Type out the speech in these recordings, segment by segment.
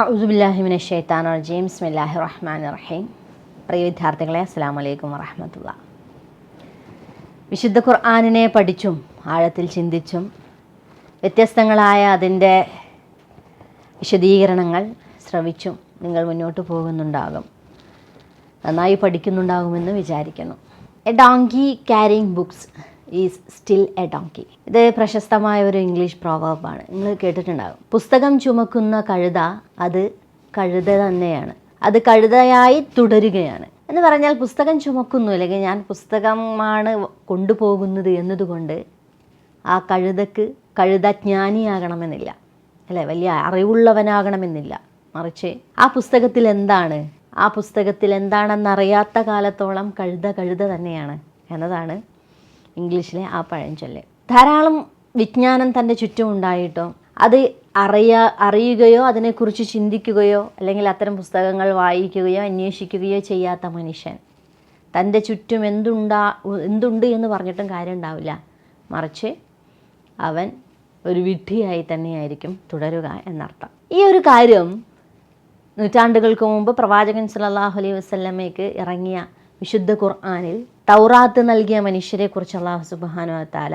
അഊസുബില്ലാഹി മിനശ് ശൈത്താനിർ റജീം. ബിസ്മില്ലാഹിർ റഹ്മാനിർ റഹീം. പ്രിയ വിദ്യാർത്ഥികളെ, അസ്സലാമു അലൈക്കും വറഹ്മത്തുള്ളാഹി. വിശുദ്ധ ഖുർആനിനെ പഠിച്ചും ആഴത്തിൽ ചിന്തിച്ചും വ്യത്യസ്തങ്ങളായ അതിൻ്റെ വിശദീകരണങ്ങൾ ശ്രവിച്ചും നിങ്ങൾ മുന്നോട്ട് പോകുന്നുണ്ടാകും, നന്നായി പഠിക്കുന്നുണ്ടാകുമെന്ന് വിചാരിക്കുന്നു. A donkey carrying books is still A donkey. ഇത് പ്രശസ്തമായ ഒരു ഇംഗ്ലീഷ് പ്രോവർബാണ്. നിങ്ങൾ കേട്ടിട്ടുണ്ടാകും. പുസ്തകം ചുമക്കുന്ന കഴുത അത് കഴുത തന്നെയാണ്, അത് കഴുതയായി തുടരുകയാണ് എന്ന് പറഞ്ഞാൽ പുസ്തകം ചുമക്കുന്നു, അല്ലെങ്കിൽ ഞാൻ പുസ്തകമാണ് കൊണ്ടുപോകുന്നത് എന്നതുകൊണ്ട് ആ കഴുതക്ക് കഴുതജ്ഞാനിയാകണമെന്നില്ല, അല്ലേ, വലിയ അറിവുള്ളവനാകണമെന്നില്ല. മറിച്ച് ആ പുസ്തകത്തിൽ എന്താണ്, ആ പുസ്തകത്തിൽ എന്താണെന്നറിയാത്ത കാലത്തോളം കഴുത കഴുത തന്നെയാണ് എന്നതാണ് ഇംഗ്ലീഷിലെ ആ പഴഞ്ചൊല്ല്. ധാരാളം വിജ്ഞാനം തൻ്റെ ചുറ്റും ഉണ്ടായിട്ടോ അത് അറിയുകയോ അതിനെക്കുറിച്ച് ചിന്തിക്കുകയോ അല്ലെങ്കിൽ അത്തരം പുസ്തകങ്ങൾ വായിക്കുകയോ അന്വേഷിക്കുകയോ ചെയ്യാത്ത മനുഷ്യൻ തൻ്റെ ചുറ്റും എന്തുണ്ട് എന്ന് പറഞ്ഞിട്ടും കാര്യം ഉണ്ടാവില്ല. മറിച്ച് അവൻ ഒരു വിഡ്ഢിയായി തന്നെയായിരിക്കും തുടരുക എന്നർത്ഥം. ഈ ഒരു കാര്യം നൂറ്റാണ്ടുകൾക്ക് മുമ്പ് പ്രവാചകൻ സല്ലല്ലാഹു അലൈഹി വസല്ലമയ്ക്ക് ഇറങ്ങിയ വിശുദ്ധ ഖുർആനിൽ തൗറാത്ത് നൽകിയ മനുഷ്യരെക്കുറിച്ച് അല്ലാഹു സുബ്ഹാനഹു വ തആല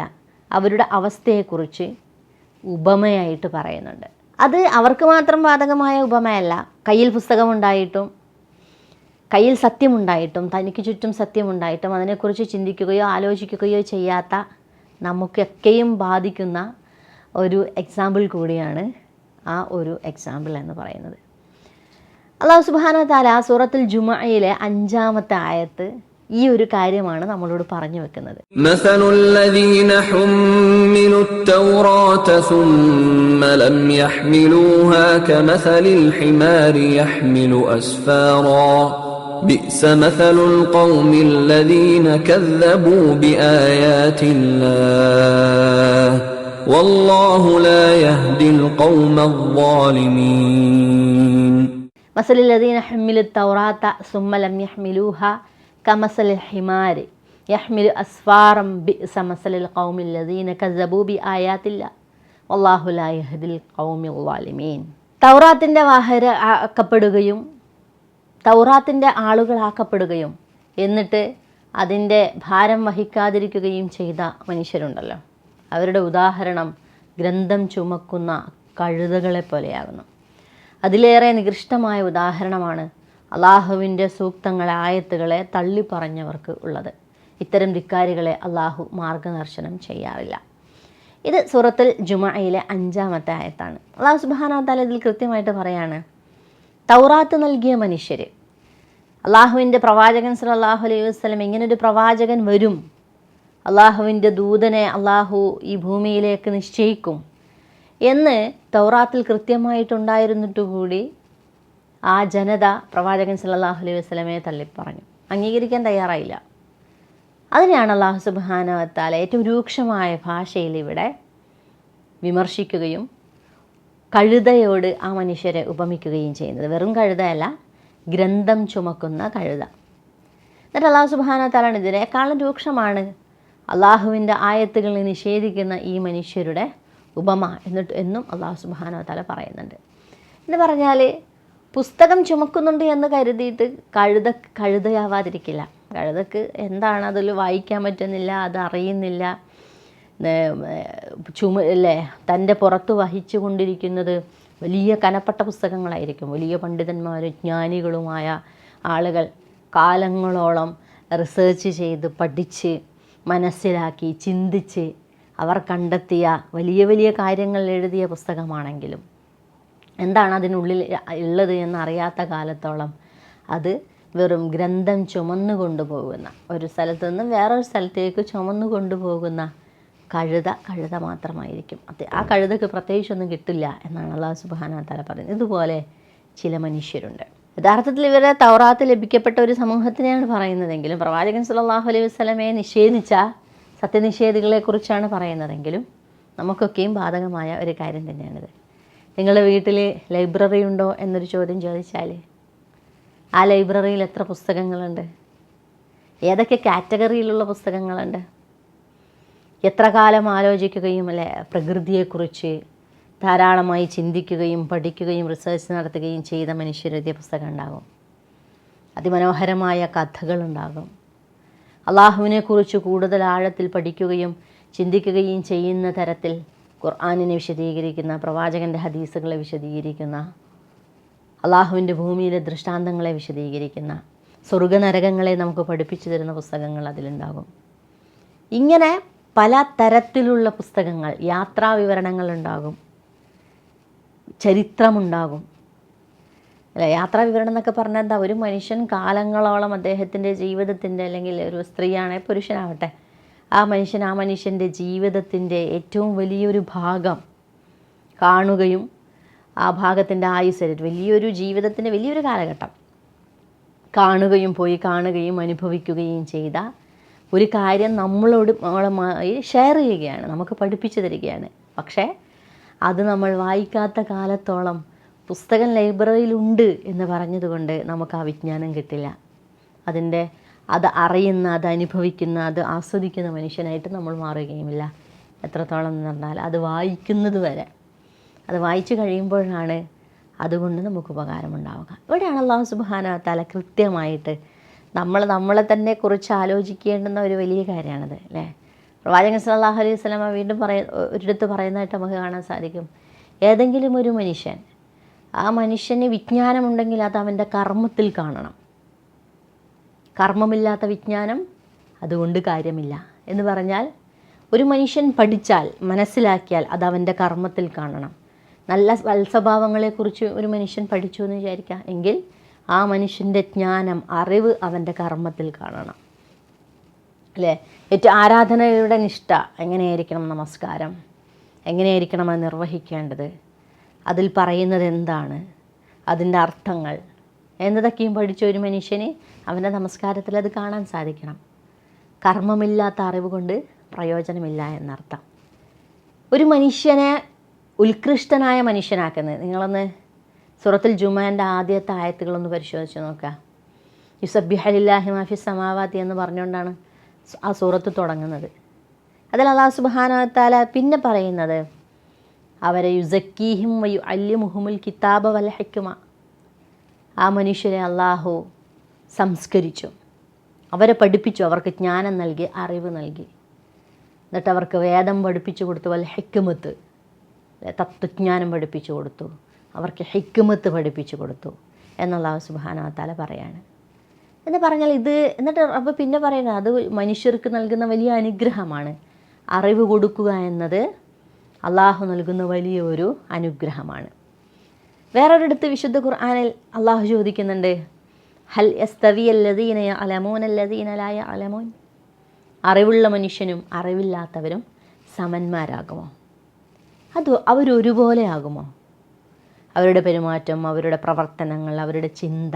അവരുടെ അവസ്ഥയെക്കുറിച്ച് ഉപമയായിട്ട് പറയുന്നുണ്ട്. അത് അവർക്ക് മാത്രം ബാധകമായ ഉപമയല്ല. കയ്യിൽ പുസ്തകമുണ്ടായിട്ടും കയ്യിൽ സത്യമുണ്ടായിട്ടും തനിക്ക് ചുറ്റും സത്യമുണ്ടായിട്ടും അതിനെക്കുറിച്ച് ചിന്തിക്കുകയോ ആലോചിക്കുകയോ ചെയ്യാത്ത നമുക്കൊക്കെയും ബാധിക്കുന്ന ഒരു എക്സാമ്പിൾ കൂടിയാണ് ആ ഒരു എക്സാമ്പിൾ എന്ന് പറയുന്നത്. അല്ലാഹു സുബ്ഹാനഹു വ തആല സൂറത്തുൽ ജുമുഅയിലെ 5-ാമത്തെ ആയത്ത് ഈ ഒരു കാര്യമാണ് നമ്മളോട് പറഞ്ഞു വെക്കുന്നത്. മസലുൽ ലദീന ഹുമ്മിലുത് തൗറാത സുമ്മ ലം യഹ്മിലൂഹാ കമസലിൽ ഹിമാരി യഹ്മിലു അസ്ഫാറാ ബിഅസ മസലുൽ ഖൗമിൽ ലദീന കദ്ദബൂ ബിആയാതില്ലാഹ് വല്ലാഹു ലാ യഹ്ദിൽ ഖൗമൽ ളാലിമീൻ. മസലുൽ ലദീന ഹുമ്മിലുത് തൗറാത സുമ്മ ലം യഹ്മിലൂഹാ കമസലിൽ ഹിമാരി യഹ്മിലു അസ്ഫാറം ബിഅസ മസലിൽ ഖൗമിൽ ലദീന കദ്ദബൂ ബിആയാതില്ലാഹ് വല്ലാഹു ലാ യഹ്ദിൽ ഖൗമൽ ളാലിമീൻ. തൗറാത്തിൻ്റെ ആക്കപ്പെടുകയും തൗറാത്തിൻ്റെ ആളുകളാക്കപ്പെടുകയും എന്നിട്ട് അതിൻ്റെ ഭാരം വഹിക്കാതിരിക്കുകയും ചെയ്ത മനുഷ്യരുണ്ടല്ലോ, അവരുടെ ഉദാഹരണം ഗ്രന്ഥം ചുമക്കുന്ന കഴുതകളെ പോലെയാകുന്നു. അതിലേറെ നികൃഷ്ടമായ ഉദാഹരണമാണ് അള്ളാഹുവിൻ്റെ സൂക്തങ്ങളെ ആയത്തുകളെ തള്ളിപ്പറഞ്ഞവർക്ക് ഉള്ളത്. ഇത്തരം ധിക്കാരികളെ അള്ളാഹു മാർഗദർശനം ചെയ്യാറില്ല. ഇത് സൂറത്തുൽ ജുമുഅയിലെ 5-ാമത്തെ ആയത്താണ്. അള്ളാഹു സുബ്ഹാനഹു വ തആല ഇതിൽ കൃത്യമായിട്ട് പറയാണ്, തൗറാത്ത് നൽകിയ മനുഷ്യർ, അള്ളാഹുവിൻ്റെ പ്രവാചകൻ സല്ലല്ലാഹു അലൈഹി വസല്ലം, ഇങ്ങനൊരു പ്രവാചകൻ വരും, അള്ളാഹുവിൻ്റെ ദൂതനെ അള്ളാഹു ഈ ഭൂമിയിലേക്ക് നിശ്ചയിക്കും എന്ന് തൗറാത്തിൽ കൃത്യമായിട്ടുണ്ടായിരുന്നിട്ടുകൂടി ആ ജനത പ്രവാചകൻ സല്ലല്ലാഹു അലൈഹി വസല്ലമയെ തള്ളിപ്പറഞ്ഞു, അംഗീകരിക്കാൻ തയ്യാറായില്ല. അതിനെയാണ് അല്ലാഹു സുബ്ഹാനഹു വ തആല ഏറ്റവും രൂക്ഷമായ ഭാഷയിൽ ഇവിടെ വിമർശിക്കുകയും കഴുതയോട് ആ മനുഷ്യരെ ഉപമിക്കുകയും ചെയ്യുന്നത്. വെറും കഴുതയല്ല, ഗ്രന്ഥം ചുമക്കുന്ന കഴുത. എന്നിട്ട് അല്ലാഹു സുബ്ഹാനഹു വ തആല ഇതിനേക്കാളും രൂക്ഷമാണ് അള്ളാഹുവിൻ്റെ ആയത്തുകളെ നിഷേധിക്കുന്ന ഈ മനുഷ്യരുടെ ഉപമ എന്നും അല്ലാഹു സുബ്ഹാനഹു വ തആല പറയുന്നുണ്ട്. എന്ന് പറഞ്ഞാൽ പുസ്തകം ചുമക്കുന്നുണ്ട് എന്ന് കരുതിയിട്ട് കഴുതയാവാതിരിക്കില്ല. കഴുതക്ക് എന്താണ് അതിൽ വായിക്കാൻ പറ്റുന്നില്ല, അത് അറിയുന്നില്ല. തൻ്റെ പുറത്ത് വഹിച്ചു കൊണ്ടിരിക്കുന്നത് വലിയ കനപ്പെട്ട പുസ്തകങ്ങളായിരിക്കും. വലിയ പണ്ഡിതന്മാരും ജ്ഞാനികളുമായ ആളുകൾ കാലങ്ങളോളം റിസർച്ച് ചെയ്ത് പഠിച്ച് മനസ്സിലാക്കി ചിന്തിച്ച് അവർ കണ്ടെത്തിയ വലിയ വലിയ കാര്യങ്ങൾ എഴുതിയ പുസ്തകമാണെങ്കിലും എന്താണ് അതിനുള്ളിൽ ഉള്ളത് എന്നറിയാത്ത കാലത്തോളം അത് വെറും ഗ്രന്ഥം ചുമന്നു കൊണ്ടുപോകുന്ന, ഒരു സ്ഥലത്ത് നിന്നും വേറൊരു സ്ഥലത്തേക്ക് ചുമന്നു കൊണ്ടുപോകുന്ന കഴുത മാത്രമായിരിക്കും. ആ കഴുതക്ക് പ്രത്യേകിച്ചൊന്നും കിട്ടില്ല എന്നാണ് അല്ലാഹു സുബ്ഹാനഹു വ തആല പറയുന്നത്. ഇതുപോലെ ചില മനുഷ്യരുണ്ട്. യഥാർത്ഥത്തിൽ ഇവരെ തൗറാത്ത് ലഭിക്കപ്പെട്ട ഒരു സമൂഹത്തിനെയാണ് പറയുന്നതെങ്കിലും പ്രവാചകൻ സല്ലല്ലാഹു അലൈഹി വസല്ലമയെ നിഷേധിച്ച സത്യനിഷേധികളെക്കുറിച്ചാണ് പറയുന്നതെങ്കിലും നമുക്കൊക്കെയും ബാധകമായ ഒരു കാര്യം തന്നെയാണിത്. നിങ്ങളുടെ വീട്ടിൽ ലൈബ്രറി ഉണ്ടോ എന്നൊരു ചോദ്യം ചോദിച്ചാൽ ആ ലൈബ്രറിയിൽ എത്ര പുസ്തകങ്ങളുണ്ട്? ഏതൊക്കെ കാറ്റഗറിയിലുള്ള പുസ്തകങ്ങളുണ്ട്? എത്ര കാലം ആലോചിക്കുകയും അല്ലേ പ്രകൃതിയെക്കുറിച്ച്, ധാരാളമായി ചിന്തിക്കുകയും പഠിക്കുകയും റിസർച്ച് നടത്തുകയും ചെയ്ത മനുഷ്യരെഴുതിയ പുസ്തകം ഉണ്ടാകും. അതിമനോഹരമായ കഥകളുണ്ടാകും. അള്ളാഹുവിനെക്കുറിച്ച് കൂടുതൽ ആഴത്തിൽ പഠിക്കുകയും ചിന്തിക്കുകയും ചെയ്യുന്ന തരത്തിൽ ഖുർആനിനെ വിശദീകരിക്കുന്ന, പ്രവാചകൻ്റെ ഹദീസുകളെ വിശദീകരിക്കുന്ന, അള്ളാഹുവിൻ്റെ ഭൂമിയിലെ ദൃഷ്ടാന്തങ്ങളെ വിശദീകരിക്കുന്ന, സ്വർഗനരകങ്ങളെ നമുക്ക് പഠിപ്പിച്ചു തരുന്ന പുസ്തകങ്ങൾ അതിലുണ്ടാകും. ഇങ്ങനെ പല തരത്തിലുള്ള പുസ്തകങ്ങൾ, യാത്രാ വിവരണങ്ങളുണ്ടാകും, ചരിത്രമുണ്ടാകും. അല്ല, യാത്രാ വിവരണം എന്നൊക്കെ പറഞ്ഞാൽ എന്താ, ഒരു മനുഷ്യൻ കാലങ്ങളോളം അദ്ദേഹത്തിൻ്റെ ജീവിതത്തിൻ്റെ, അല്ലെങ്കിൽ ഒരു സ്ത്രീയാണെ പുരുഷനാവട്ടെ, ആ മനുഷ്യൻ്റെ ജീവിതത്തിൻ്റെ ഏറ്റവും വലിയൊരു ഭാഗം കാണുകയും ആ ഭാഗത്തിൻ്റെ ആയുസ്സ്, വലിയൊരു ജീവിതത്തിൻ്റെ വലിയൊരു കാലഘട്ടം കാണുകയും അനുഭവിക്കുകയും ചെയ്ത ഒരു കാര്യം നമ്മളുമായി ഷെയർ ചെയ്യുകയാണ്, നമുക്ക് പഠിപ്പിച്ചു തരികയാണ്. പക്ഷേ അത് നമ്മൾ വായിക്കാത്ത കാലത്തോളം പുസ്തകം ലൈബ്രറിയിലുണ്ട് എന്ന് പറഞ്ഞതുകൊണ്ട് നമുക്ക് ആ വിജ്ഞാനം കിട്ടില്ല. അത് അറിയുന്ന, അത് അനുഭവിക്കുന്ന, അത് ആസ്വദിക്കുന്ന മനുഷ്യനായിട്ട് നമ്മൾ മാറുകയുമില്ല. എത്രത്തോളം എന്ന് പറഞ്ഞാൽ അത് വായിക്കുന്നത് വരെ, അത് വായിച്ചു കഴിയുമ്പോഴാണ് അതുകൊണ്ട് നമുക്ക് ഉപകാരമുണ്ടാവുക. ഇവിടെയാണ് അല്ലാഹു സുബ്ഹാനഹു വ തആല കൃത്യമായിട്ട് നമ്മളെ തന്നെ കുറിച്ച് ആലോചിക്കേണ്ടുന്ന ഒരു വലിയ കാര്യമാണത്, അല്ലേ? പ്രവാചകൻ സല്ലല്ലാഹു അലൈഹി വസല്ലമ വീണ്ടും ഒരിടത്ത് പറയുന്നതായിട്ട് നമുക്ക് കാണാൻ സാധിക്കും. ഏതെങ്കിലും ഒരു മനുഷ്യൻ, ആ മനുഷ്യന് വിജ്ഞാനമുണ്ടെങ്കിൽ അത് അവൻ്റെ കർമ്മത്തിൽ കാണണം. കർമ്മമില്ലാത്ത വിജ്ഞാനം അതുകൊണ്ട് കാര്യമില്ല എന്ന് പറഞ്ഞാൽ, ഒരു മനുഷ്യൻ പഠിച്ചാൽ, മനസ്സിലാക്കിയാൽ അത് അവൻ്റെ കർമ്മത്തിൽ കാണണം. നല്ല സ്വഭാവങ്ങളെക്കുറിച്ച് ഒരു മനുഷ്യൻ പഠിച്ചു എന്ന് വിചാരിക്കുക, എങ്കിൽ ആ മനുഷ്യൻ്റെ ജ്ഞാനം, അറിവ് അവൻ്റെ കർമ്മത്തിൽ കാണണം, അല്ലേ? ഏറ്റവും ആരാധനയുടെ നിഷ്ഠ എങ്ങനെയായിരിക്കണം, നമസ്കാരം എങ്ങനെയായിരിക്കണം അത് നിർവഹിക്കേണ്ടത്, അതിൽ പറയുന്നത് എന്താണ്, അതിൻ്റെ അർത്ഥങ്ങൾ എന്നതൊക്കെയും പഠിച്ച ഒരു മനുഷ്യന് അവൻ്റെ നമസ്കാരത്തിൽ അത് കാണാൻ സാധിക്കണം. കർമ്മമില്ലാത്ത അറിവ് കൊണ്ട് പ്രയോജനമില്ല എന്നർത്ഥം. ഒരു മനുഷ്യനെ ഉത്കൃഷ്ടനായ മനുഷ്യനാക്കുന്നത്, നിങ്ങളൊന്ന് സൂറത്തുൽ ജുമുഅൻ്റെ ആദ്യത്തെ ആയത്തുകളൊന്ന് പരിശോധിച്ച് നോക്കുക. യുസബ്ബിഹു ലില്ലാഹി മാ ഫിസ് സമാവാതി എന്ന് പറഞ്ഞുകൊണ്ടാണ് ആ സൂറത്ത് തുടങ്ങുന്നത്. അതിൽ അല്ലാഹു സുബ്ഹാനഹു വ തആല പിന്നെ പറയുന്നത്, അവരെ യുസക്കീഹിം വയുഅല്ലിമുഹുമുൽ കിതാബ വൽ ഹിക്മ, ആ മനുഷ്യരെ അള്ളാഹു സംസ്കരിച്ചു, അവരെ പഠിപ്പിച്ചു, അവർക്ക് ജ്ഞാനം നൽകി, അറിവ് നൽകി. എന്നിട്ട് അവർക്ക് വേദം പഠിപ്പിച്ചു കൊടുത്തു, വൽ ഹിക്മത്ത്, തത്വജ്ഞാനം പഠിപ്പിച്ചു കൊടുത്തു, അവർക്ക് ഹിക്മത്ത് പഠിപ്പിച്ചു കൊടുത്തു എന്ന് അല്ലാഹു സുബ്ഹാനഹു വ തആല പറയാണ്. എന്ന് പറഞ്ഞാൽ എന്നിട്ട് അപ്പോൾ പിന്നെ പറയുന്നത്, അത് മനുഷ്യർക്ക് നൽകുന്ന വലിയ അനുഗ്രഹമാണ്. അറിവ് കൊടുക്കുക എന്നത് അള്ളാഹു നൽകുന്ന വലിയൊരു അനുഗ്രഹമാണ്. വേറൊരിടത്ത് വിശുദ്ധ ഖുർആനിൽ അള്ളാഹു ചോദിക്കുന്നുണ്ട്, ഹൽ യസ്തവിയല്ലദീന യഅലമൂന അല്ലദീന ലാ യഅലമൂൻ, അറിവുള്ള മനുഷ്യനും അറിവില്ലാത്തവരും സമന്മാരാകുമോ? അവരൊരുപോലെ ആകുമോ? അവരുടെ പെരുമാറ്റം, അവരുടെ പ്രവർത്തനങ്ങൾ, അവരുടെ ചിന്ത,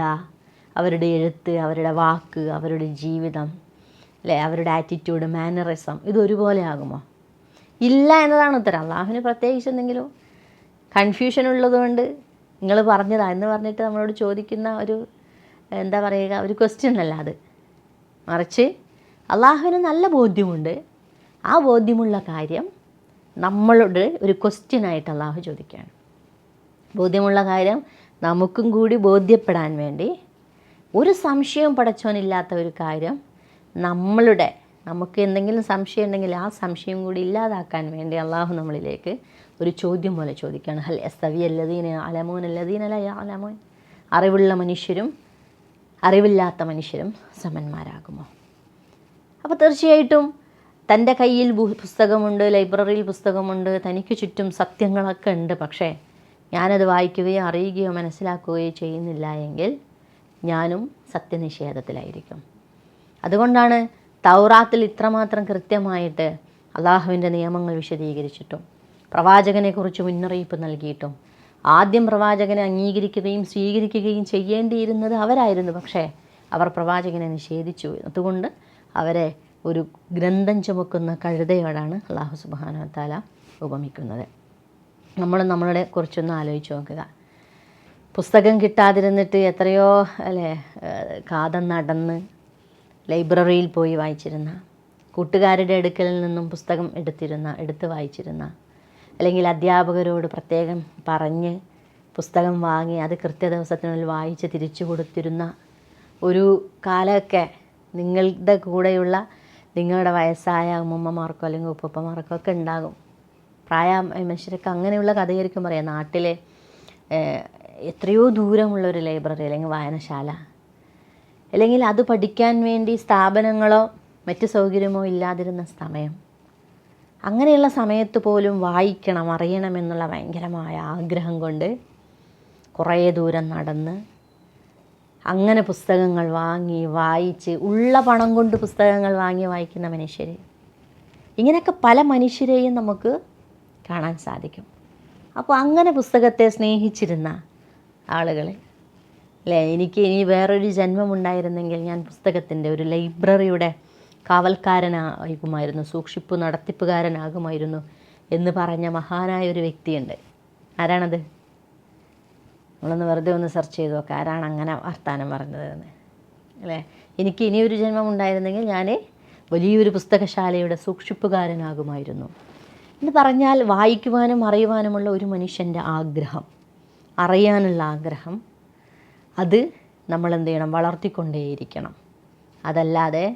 അവരുടെ എഴുത്ത്, അവരുടെ വാക്ക്, അവരുടെ ജീവിതം, അല്ലേ, അവരുടെ ആറ്റിറ്റ്യൂഡ്, മാനറിസം, ഇതൊരുപോലെ ആകുമോ? ഇല്ല എന്നതാണ് ഉത്തരം. അള്ളാഹുവിന് പ്രത്യേകിച്ച് എന്തെങ്കിലും കൺഫ്യൂഷൻ ഉള്ളതുകൊണ്ട് നിങ്ങൾ പറഞ്ഞതാ എന്ന് പറഞ്ഞിട്ട് നമ്മളോട് ചോദിക്കുന്ന ഒരു, എന്താ പറയുക, ഒരു ക്വസ്റ്റ്യൻ അല്ല അത്. മറിച്ച് അള്ളാഹുവിന് നല്ല ബോധ്യമുണ്ട്. ആ ബോധ്യമുള്ള കാര്യം നമ്മളോട് ഒരു ക്വസ്റ്റ്യനായിട്ട് അള്ളാഹു ചോദിക്കുകയാണ്. ബോധ്യമുള്ള കാര്യം നമുക്കും കൂടി ബോധ്യപ്പെടാൻ വേണ്ടി, ഒരു സംശയവും പടച്ചോനില്ലാത്ത ഒരു കാര്യം നമുക്ക് എന്തെങ്കിലും സംശയം ഉണ്ടെങ്കിൽ ആ സംശയം കൂടി ഇല്ലാതാക്കാൻ വേണ്ടി അള്ളാഹു നമ്മളിലേക്ക് ഒരു ചോദ്യം പോലെ ചോദിക്കുകയാണ്. ഹൽ യസ്തവിയല്ലദീന യഅലമൂന അല്ലദീന ലാ യഅലമൂൻ, അറിവുള്ള മനുഷ്യരും അറിവില്ലാത്ത മനുഷ്യരും സമന്മാരാകുമോ? അപ്പോൾ തീർച്ചയായിട്ടും തൻ്റെ കയ്യിൽ പുസ്തകമുണ്ട്, ലൈബ്രറിയിൽ പുസ്തകമുണ്ട്, തനിക്ക് ചുറ്റും സത്യങ്ങളൊക്കെ ഉണ്ട്. പക്ഷേ ഞാനത് വായിക്കുകയോ അറിയുകയോ മനസ്സിലാക്കുകയോ ചെയ്യുന്നില്ല എങ്കിൽ ഞാനും സത്യനിഷേധത്തിലായിരിക്കും. അതുകൊണ്ടാണ് തൗറാത്തിൽ ഇത്രമാത്രം കൃത്യമായിട്ട് അള്ളാഹുവിൻ്റെ നിയമങ്ങൾ വിശദീകരിച്ചിട്ടും പ്രവാചകനെക്കുറിച്ച് മുന്നറിയിപ്പ് നൽകിയിട്ടും ആദ്യം പ്രവാചകനെ അംഗീകരിക്കുകയും സ്വീകരിക്കുകയും ചെയ്യേണ്ടിയിരുന്നത് അവരായിരുന്നു. പക്ഷേ അവർ പ്രവാചകനെ നിഷേധിച്ചു. അതുകൊണ്ട് അവരെ ഒരു ഗ്രന്ഥം ചുമക്കുന്ന കഴുതയോടാണ് അല്ലാഹു സുബ്ഹാനഹു വ തആല ഉപമിക്കുന്നത്. നമ്മളുടെ കുറിച്ചൊന്ന് ആലോചിച്ച് നോക്കുക. പുസ്തകം കിട്ടാതിരുന്നിട്ട് എത്രയോ കാതം നടന്ന് ലൈബ്രറിയിൽ പോയി വായിച്ചിരുന്ന, കൂട്ടുകാരുടെ അടുക്കലിൽ നിന്നും പുസ്തകം എടുത്ത് വായിച്ചിരുന്ന, അല്ലെങ്കിൽ അധ്യാപകരോട് പ്രത്യേകം പറഞ്ഞ് പുസ്തകം വാങ്ങി അത് കൃത്യദിവസത്തിനുള്ളിൽ വായിച്ച് തിരിച്ചു കൊടുത്തിരുന്ന ഒരു കാലമൊക്കെ നിങ്ങളുടെ കൂടെയുള്ള നിങ്ങളുടെ വയസ്സായ ഉമ്മമാർക്കോ അല്ലെങ്കിൽ ഉപ്പമാർക്കോ ഒക്കെ ഉണ്ടാകും. മനുഷ്യർക്ക് അങ്ങനെയുള്ള കഥയായിരിക്കും പറയാം. നാട്ടിലെ എത്രയോ ദൂരമുള്ളൊരു ലൈബ്രറി അല്ലെങ്കിൽ വായനശാല, അല്ലെങ്കിൽ അത് പഠിക്കാൻ വേണ്ടി സ്ഥാപനങ്ങളോ മറ്റ് സൗകര്യമോ ഇല്ലാതിരുന്ന സമയം, അങ്ങനെയുള്ള സമയത്ത് പോലും വായിക്കണം, അറിയണമെന്നുള്ള ഭയങ്കരമായ ആഗ്രഹം കൊണ്ട് കുറേ ദൂരം നടന്ന് അങ്ങനെ പുസ്തകങ്ങൾ വാങ്ങി വായിച്ച്, ഉള്ള പണം കൊണ്ട് പുസ്തകങ്ങൾ വാങ്ങി വായിക്കുന്ന മനുഷ്യർ, ഇങ്ങനെയൊക്കെ പല മനുഷ്യരെയും നമുക്ക് കാണാൻ സാധിക്കും. അപ്പോൾ അങ്ങനെ പുസ്തകത്തെ സ്നേഹിച്ചിരുന്ന ആളുകൾ അല്ലേ, എനിക്ക് ഇനി വേറൊരു ജന്മമുണ്ടായിരുന്നെങ്കിൽ ഞാൻ പുസ്തകത്തിൻ്റെ ഒരു ലൈബ്രറിയുടെ കാവൽക്കാരനാകുമായിരുന്നു, സൂക്ഷിപ്പ് നടത്തിപ്പുകാരനാകുമായിരുന്നു എന്ന് പറഞ്ഞ മഹാനായ ഒരു വ്യക്തിയുണ്ട്. ആരാണത്? നമ്മളൊന്ന് വെറുതെ ഒന്ന് സെർച്ച് ചെയ്ത് നോക്കാം, ആരാണ് അങ്ങനെ വർത്താനം പറഞ്ഞതെന്ന് അല്ലേ. എനിക്ക് ഇനിയൊരു ജന്മം ഉണ്ടായിരുന്നെങ്കിൽ ഞാൻ വലിയൊരു പുസ്തകശാലയുടെ സൂക്ഷിപ്പുകാരനാകുമായിരുന്നു എന്ന് പറഞ്ഞാൽ, വായിക്കുവാനും അറിയുവാനുമുള്ള ഒരു മനുഷ്യൻ്റെ ആഗ്രഹം, അറിയാനുള്ള ആഗ്രഹം, അത് നമ്മളെന്ത് ചെയ്യണം? വളർത്തിക്കൊണ്ടേയിരിക്കണം. അതല്ലാതെ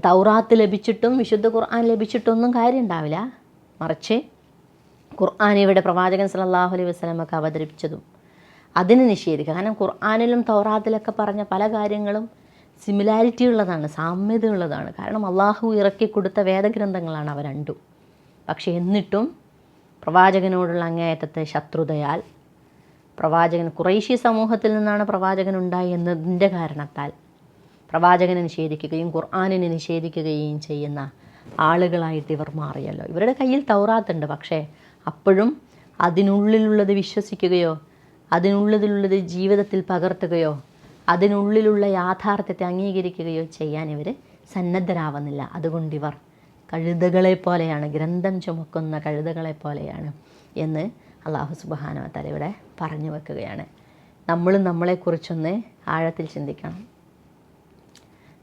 തൗറാത്ത് ലഭിച്ചിട്ടും വിശുദ്ധ ഖുർആൻ ലഭിച്ചിട്ടൊന്നും കാര്യം ഉണ്ടാവില്ല. മറിച്ച് ഖുർആൻ ഇവിടെ പ്രവാചകൻ സല്ലല്ലാഹു അലൈഹി വസല്ലമക്ക് അവതരിപ്പിച്ചതും അതിനെ നിഷേധിക്കുക. കാരണം ഖുർആനിലും തൗറാത്തിലൊക്കെ പറഞ്ഞ പല കാര്യങ്ങളും സിമിലാരിറ്റി ഉള്ളതാണ്, സാമ്യത ഉള്ളതാണ്. കാരണം അള്ളാഹു ഇറക്കി കൊടുത്ത വേദഗ്രന്ഥങ്ങളാണ് അവ രണ്ടും. പക്ഷേ എന്നിട്ടും പ്രവാചകനോടുള്ള അങ്ങേയറ്റത്തെ ശത്രുതയാൽ, പ്രവാചകൻ ഖുറൈശി സമൂഹത്തിൽ നിന്നാണ് പ്രവാചകൻ ഉണ്ടായി എന്നതിൻ്റെ കാരണത്താൽ പ്രവാചകനെ നിഷേധിക്കുകയും ഖുർആനിനെ നിഷേധിക്കുകയും ചെയ്യുന്ന ആളുകളായിട്ട് ഇവർ മാറിയല്ലോ. ഇവരുടെ കയ്യിൽ തൗറാത്തുണ്ട്, പക്ഷേ അപ്പോഴും അതിനുള്ളിലുള്ളത് വിശ്വസിക്കുകയോ അതിനുള്ളിലുള്ളത് ജീവിതത്തിൽ പകർത്തുകയോ അതിനുള്ളിലുള്ള യാഥാർത്ഥ്യത്തെ അംഗീകരിക്കുകയോ ചെയ്യാൻ ഇവർ സന്നദ്ധരാവുന്നില്ല. അതുകൊണ്ട് ഇവർ കഴുതകളെ പോലെയാണ്, ഗ്രന്ഥം ചുമക്കുന്ന കഴുതകളെ പോലെയാണ് എന്ന് അല്ലാഹു സുബ്ഹാനഹു വ തആല ഇവിടെ പറഞ്ഞു വെക്കുകയാണ്. നമ്മളും നമ്മളെക്കുറിച്ചൊന്ന് ആഴത്തിൽ ചിന്തിക്കണം.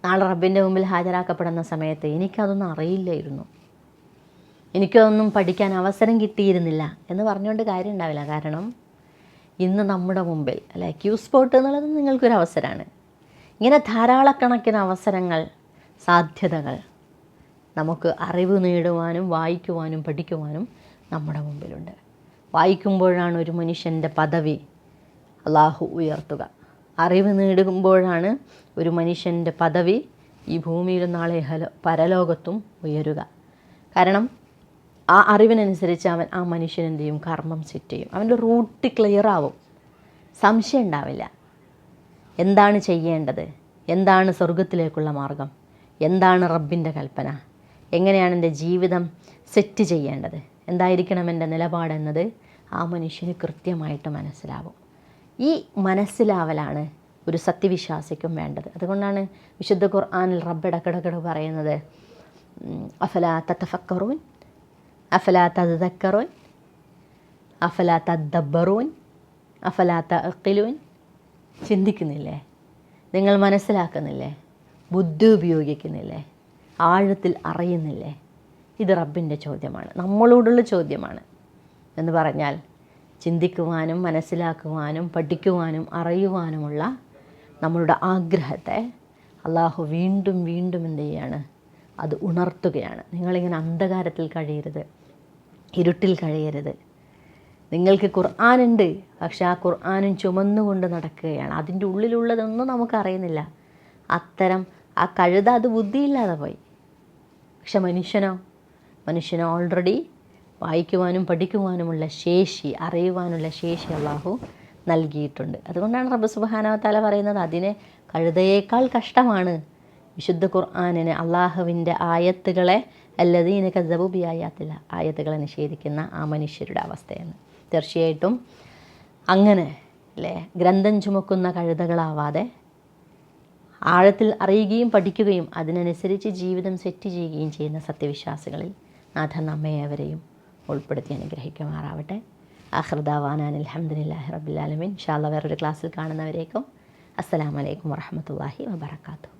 നാളെ റബ്ബിൻ്റെ മുമ്പിൽ ഹാജരാക്കപ്പെടുന്ന സമയത്ത് എനിക്കതൊന്നും അറിയില്ലായിരുന്നു, എനിക്കതൊന്നും പഠിക്കാൻ അവസരം കിട്ടിയിരുന്നില്ല എന്ന് പറഞ്ഞുകൊണ്ട് കാര്യം ഉണ്ടാവില്ല. കാരണം ഇന്ന് നമ്മുടെ മുമ്പിൽ അല്ലേ, ക്യൂ സ്പോട്ട് എന്നുള്ളത് നിങ്ങൾക്കൊരു അവസരമാണ്. ഇങ്ങനെ ധാരാളക്കണക്കിന് അവസരങ്ങൾ, സാധ്യതകൾ നമുക്ക് അറിവ് നേടുവാനും വായിക്കുവാനും പഠിക്കുവാനും നമ്മുടെ മുമ്പിലുണ്ട്. വായിക്കുമ്പോഴാണ് ഒരു മനുഷ്യൻ്റെ പദവി അള്ളാഹു ഉയർത്തുക. അറിവ് നേടുമ്പോഴാണ് ഒരു മനുഷ്യൻ്റെ പദവി ഈ ഭൂമിയിലും നാളെ പരലോകത്തും ഉയരുക. കാരണം ആ അറിവിനനുസരിച്ച് ആ മനുഷ്യൻ എന്ത് ചെയ്യും? കർമ്മം സെറ്റ് ചെയ്യും. അവൻ്റെ റൂട്ട് ക്ലിയർ ആവും, സംശയം ഉണ്ടാവില്ല. എന്താണ് ചെയ്യേണ്ടത്, എന്താണ് സ്വർഗത്തിലേക്കുള്ള മാർഗം, എന്താണ് റബ്ബിൻ്റെ കൽപ്പന, എങ്ങനെയാണ് എൻ്റെ ജീവിതം സെറ്റ് ചെയ്യേണ്ടത്, എന്തായിരിക്കണം എൻ്റെ നിലപാടെന്നത് ആ മനുഷ്യന് കൃത്യമായിട്ട് മനസ്സിലാവും. ഈ മനസ്സിലാവലാണ് ഒരു സത്യവിശ്വാസിക്കും വേണ്ടത്. അതുകൊണ്ടാണ് വിശുദ്ധ ഖുർആനിൽ റബ്ബ് ഇടക്കിടക്കിടക്ക് പറയുന്നത്, അഫലാ തതഫക്കറൂൻ അഫലാ തദക്കറൂൻ അഫലാ തദബ്ബറൂൻ അഫലാ തഅഖിലൂൻ. ചിന്തിക്കുന്നില്ലേ? നിങ്ങൾ മനസ്സിലാക്കുന്നില്ലേ? ബുദ്ധി ഉപയോഗിക്കുന്നില്ലേ? ആഴത്തിൽ അറിയുന്നില്ലേ? ഇത് റബ്ബിൻ്റെ ചോദ്യമാണ്, നമ്മളോടുള്ള ചോദ്യമാണ്. എന്ന് പറഞ്ഞാൽ ചിന്തിക്കുവാനും മനസ്സിലാക്കുവാനും പഠിക്കുവാനും അറിയുവാനുമുള്ള നമ്മളുടെ ആഗ്രഹത്തെ അള്ളാഹു വീണ്ടും വീണ്ടും എന്ത് ചെയ്യാണ്? അത് ഉണർത്തുകയാണ്. നിങ്ങളിങ്ങനെ അന്ധകാരത്തിൽ കഴിയരുത്, ഇരുട്ടിൽ കഴിയരുത്. നിങ്ങൾക്ക് ഖുർആനുണ്ട്, പക്ഷെ ആ ഖുർആനും ചുമന്നുകൊണ്ട് നടക്കുകയാണ്. അതിൻ്റെ ഉള്ളിലുള്ളതൊന്നും നമുക്കറിയുന്നില്ല. അത്തരം ആ കഴുത അത് ബുദ്ധിയില്ലാതെ പോയി. പക്ഷെ മനുഷ്യനോ ഓൾറെഡി വായിക്കുവാനും പഠിക്കുവാനുമുള്ള ശേഷി, അറിയുവാനുള്ള ശേഷി അള്ളാഹു നൽകിയിട്ടുണ്ട്. അതുകൊണ്ടാണ് റബ്ബ് സുബ്ഹാനഹു വ തആല പറയുന്നത്, അതിനെ കഴുതയേക്കാൾ കഷ്ടമാണ് വിശുദ്ധ ഖുർആനിന് അള്ളാഹുവിൻ്റെ ആയത്തുകളെ അല്ലദീന കദ്ദബൂ ബിആയാത്തില്ല, ആയത്തുകളെ നിഷേധിക്കുന്ന ആ മനുഷ്യരുടെ അവസ്ഥയെന്ന്. തീർച്ചയായിട്ടും അങ്ങനെ അല്ലേ, ഗ്രന്ഥം ചുമക്കുന്ന കഴുതകളാവാതെ ആഴത്തിൽ അറിയുകയും പഠിക്കുകയും അതിനനുസരിച്ച് ജീവിതം സെറ്റ് ചെയ്യുകയും ചെയ്യുന്ന സത്യവിശ്വാസികളിൽ നാഥൻ നമ്മെ ഏവരെയും ഉൾപ്പെടുത്തി അനുഗ്രഹിക്കുമാറാവട്ടെ. ആഖിർ ദഅവാനാ അൽഹംദുലില്ലാഹി റബ്ബിൽ ആലമീൻ. ഇൻഷാ അല്ലാഹ് വേറൊരു ക്ലാസ്സിൽ കാണുന്നവരേക്കും അസ്സലാമു അലൈക്കും വറഹ്മത്തുള്ളാഹി വബറകാതുഹു.